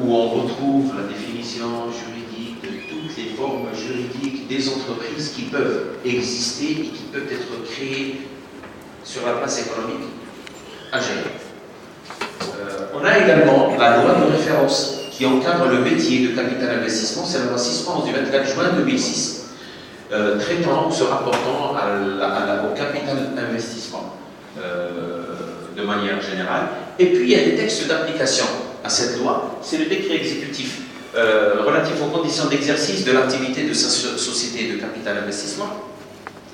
où on retrouve la définition juridique de toutes les formes juridiques des entreprises qui peuvent exister et qui peuvent être créées sur la place économique algérienne. On a également la loi de référence qui encadre le métier de capital investissement, c'est la loi 611 du 24 juin 2006, traitant ou se rapportant au capital investissement de manière générale. Et puis il y a des textes d'application à cette loi, c'est le décret exécutif relatif aux conditions d'exercice de l'activité de sa société de capital investissement.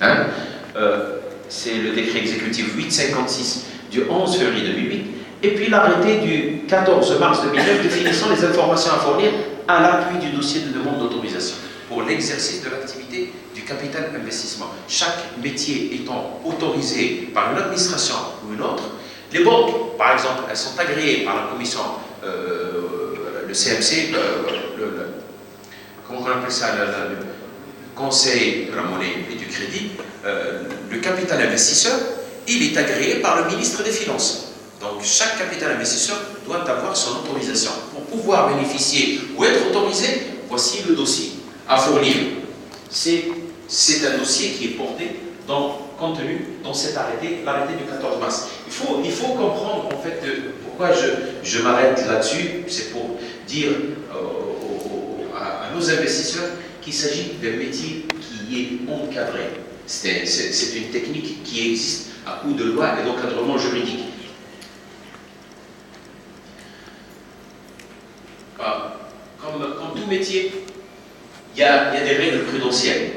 Hein, c'est le décret exécutif 856 du 11 février 2008. Et puis l'arrêté du 14 mars 2009 définissant les informations à fournir à l'appui du dossier de demande d'autorisation pour l'exercice de l'activité du capital investissement. Chaque métier étant autorisé par une administration ou une autre, les banques, par exemple, elles sont agréées par la commission, le CMC, comment on appelle ça, le Conseil de la monnaie et du crédit, le capital investisseur, il est agréé par le ministre des Finances. Donc, chaque capital investisseur doit avoir son autorisation. Pour pouvoir bénéficier ou être autorisé, voici le dossier à fournir. C'est un dossier qui est porté contenu dans cet arrêté, l'arrêté du 14 mars. Il faut comprendre, en fait, pourquoi je m'arrête là-dessus. C'est pour dire à nos investisseurs qu'il s'agit d'un métier qui est encadré. C'est une technique qui existe à coup de loi et d'encadrement juridique. Comme tout métier, il y a des règles prudentielles.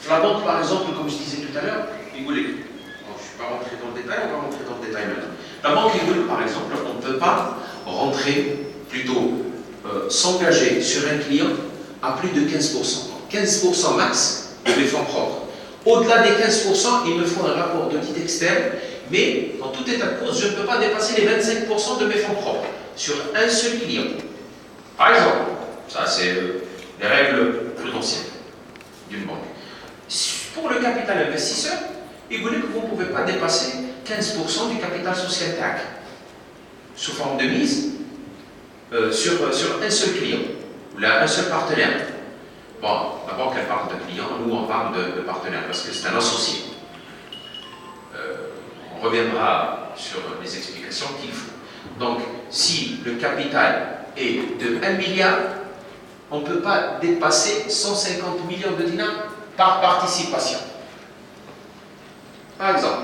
La banque, par exemple, comme je disais tout à l'heure, je ne suis pas rentré dans le détail, on va rentrer dans le détail maintenant. La banque, par exemple, on ne peut pas s'engager sur un client à plus de 15%. 15% max de mes fonds propres. Au-delà des 15%, il me faut un rapport d'audit externe, mais en tout état de cause, je ne peux pas dépasser les 25% de mes fonds propres sur un seul client. Par exemple, ça c'est les règles prudentielles d'une banque. Pour le capital investisseur, il voulait que vous ne pouvez pas dépasser 15% du capital social TAC sous forme de mise sur un seul client, ou un seul partenaire. Bon, la banque elle parle de client, nous on parle de partenaire parce que c'est un associé. On reviendra sur les explications qu'il faut. Donc, si le capital est de 1 milliard, on ne peut pas dépasser 150 millions de dinars par participation. Par exemple,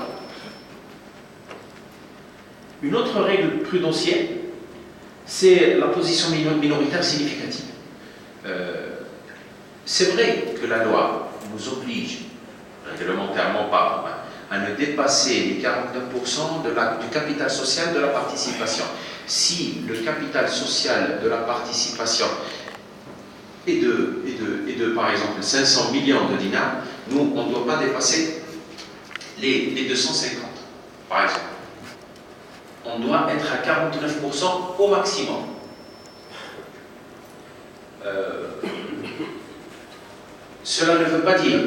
une autre règle prudentielle, c'est la position minoritaire significative. C'est vrai que la loi nous oblige, réglementairement pas, à ne dépasser les 49% du capital social de la participation. Si le capital social de la participation est de par exemple 500 millions de dinars, nous, on ne doit pas dépasser les 250, par exemple. On doit être à 49% au maximum. Cela ne veut pas dire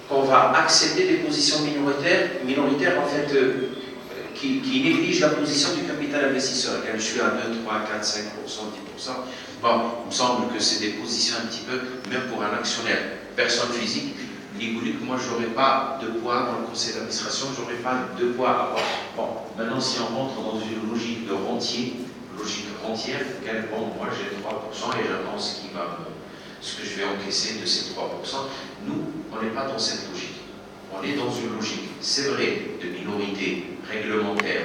qu'on va accepter des positions minoritaires en fait, qui négligent la position du capital investisseur. Quand je suis à 2, 3, 4, 5%, 10%, bon, il me semble que c'est des positions un petit peu, même pour un actionnaire, personne physique, moi je n'aurai pas de poids dans le conseil d'administration, je n'aurai pas de poids à avoir. Bon, maintenant si on rentre dans une logique de rentier, logique rentière, bon, moi j'ai 3% et j'attends ce que je vais encaisser de ces 3%. Nous, on n'est pas dans cette logique. On est dans une logique, c'est vrai, de minorité réglementaire